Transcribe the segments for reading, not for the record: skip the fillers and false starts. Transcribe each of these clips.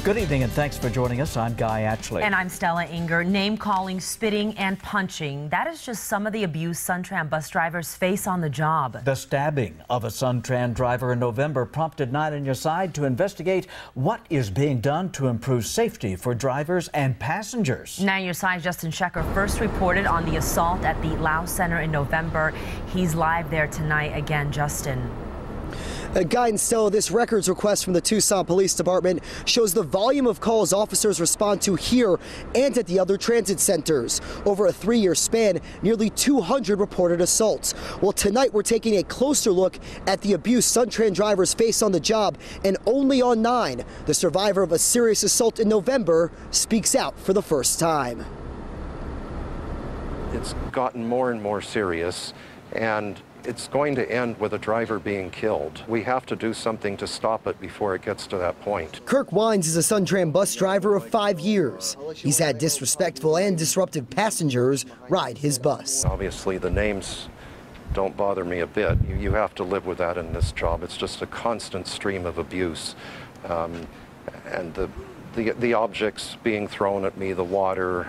Good evening and thanks for joining us. I'm Guy Atchley. And I'm Stella Inger. Name-calling, spitting, and punching. That is just some of the abuse Sun Tran bus drivers face on the job. The stabbing of a Sun Tran driver in November prompted 9 on Your Side to investigate what is being done to improve safety for drivers and passengers. 9 on Your Side Justin Shecker first reported on the assault at the Laos Center in November. He's live there tonight. Again, Justin. Guy and Stella, this records request from the Tucson Police Department shows the volume of calls officers respond to here and at the other transit centers. Over a 3-year span, nearly 200 reported assaults. Well, tonight we're taking a closer look at the abuse Sun Tran drivers face on the job, and only on 9, the survivor of a serious assault in November speaks out for the first time. It's gotten more and more serious, and it's going to end with a driver being killed. We have to do something to stop it before it gets to that point. Kirk Wines is a Sun Tran bus driver of 5 years. He's had disrespectful and disruptive passengers ride his bus. Obviously, the names don't bother me a bit. You have to live with that in this job. It's just a constant stream of abuse. And the objects being thrown at me, the water,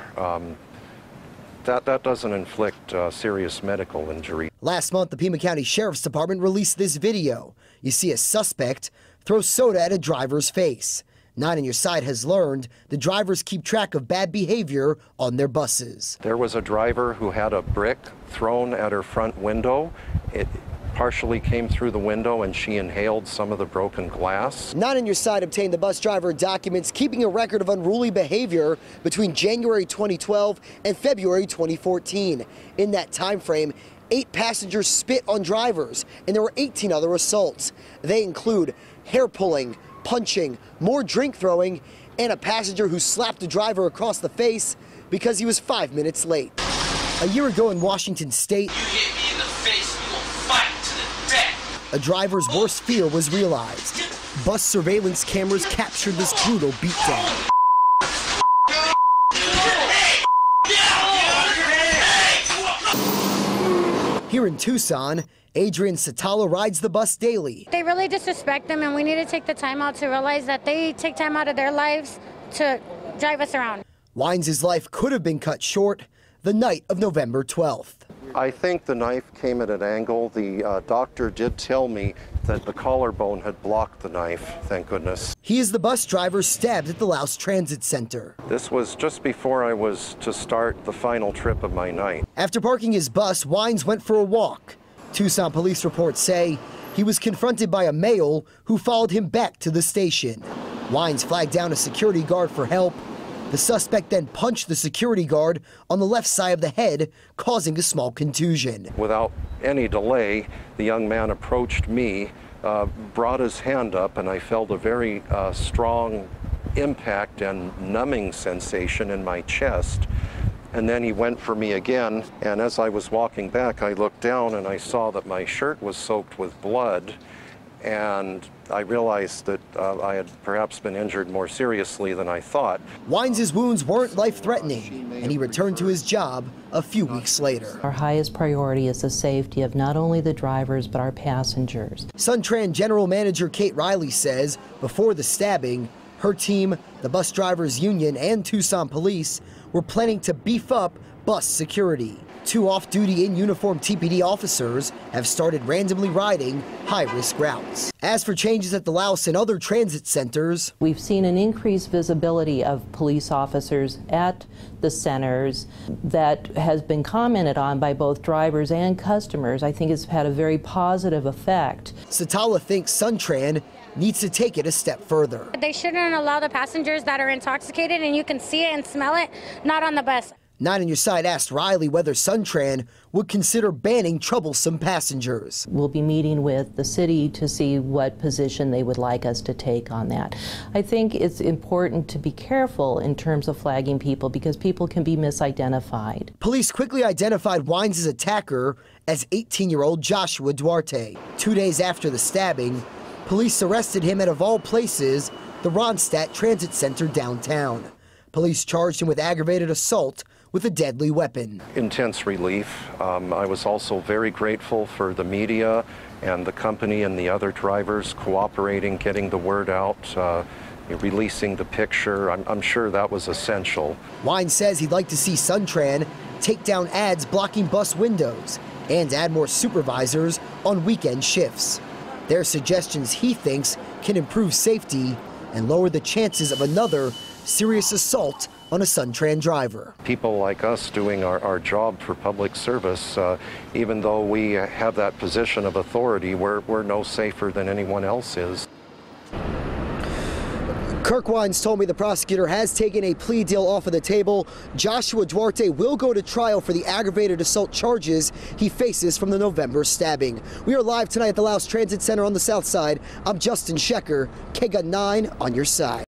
that doesn't inflict serious medical injury. Last month, the Pima County Sheriff's Department released this video. You see a suspect throw soda at a driver's face. 9 on Your Side has learned the drivers keep track of bad behavior on their buses. There was a driver who had a brick thrown at her front window. It partially came through the window and she inhaled some of the broken glass. 9 on Your Side obtained the bus driver documents keeping a record of unruly behavior between January 2012 and February 2014. In that time frame, 8 passengers spit on drivers, and there were 18 other assaults. They include hair pulling, punching, more drink throwing, and a passenger who slapped a driver across the face because he was 5 minutes late. A year ago in Washington State, you hit me in the face, we will fight to the death. A driver's worst fear was realized. Bus surveillance cameras captured this brutal beatdown. Here in Tucson, Adrian Satala rides the bus daily. They really disrespect them, and we need to take the time out to realize that they take time out of their lives to drive us around. Wines' life could have been cut short the night of November 12th. I think the knife came at an angle. The doctor did tell me that the collarbone had blocked the knife, thank goodness. He is the bus driver stabbed at the Laos Transit Center. This was just before I was to start the final trip of my night. After parking his bus, Wines went for a walk. Tucson police reports say he was confronted by a male who followed him back to the station. Wines flagged down a security guard for help. The suspect then punched the security guard on the left side of the head, causing a small contusion. Without any delay, the young man approached me, brought his hand up, and I felt a very strong impact and numbing sensation in my chest. And then he went for me again, and as I was walking back, I looked down and I saw that my shirt was soaked with blood. And I realized that I had perhaps been injured more seriously than I thought. Wines' wounds weren't life-threatening, and he returned to his job a few weeks later. Our highest priority is the safety of not only the drivers, but our passengers. Sun Tran General Manager Kate Riley says before the stabbing, her team, the bus drivers union, and Tucson police were planning to beef up bus security. 2 off-duty in-uniform TPD officers have started randomly riding high-risk routes. As for changes at the Laos and other transit centers, we've seen an increased visibility of police officers at the centers that has been commented on by both drivers and customers. I think it's had a very positive effect. Satala thinks Sun Tran needs to take it a step further. They shouldn't allow the passengers that are intoxicated, and you can see it and smell it, not on the bus. 9 on Your Side asked Riley whether Sun Tran would consider banning troublesome passengers. We'll be meeting with the city to see what position they would like us to take on that. I think it's important to be careful in terms of flagging people because people can be misidentified. Police quickly identified Wines' attacker as 18-year-old Joshua Duarte. 2 days after the stabbing, police arrested him at, of all places, the Ronstadt Transit Center downtown. Police charged him with aggravated assault with a deadly weapon. Intense relief. I was also very grateful for the media and the company and the other drivers cooperating, getting the word out. releasing the picture. I'm sure that was essential. Wine says he'd like to see Sun Tran take down ads blocking bus windows and add more supervisors on weekend shifts. They're suggestions he thinks can improve safety and lower the chances of another serious assault on a Sun Tran driver. People like us doing our job for public service, even though we have that position of authority, we're no safer than anyone else is. Kirk Wines told me the prosecutor has taken a plea deal off of the table. Joshua Duarte will go to trial for the aggravated assault charges he faces from the November stabbing. We are live tonight at the Laos Transit Center on the south side. I'm Justin Shecker, KGUN-9 on your side.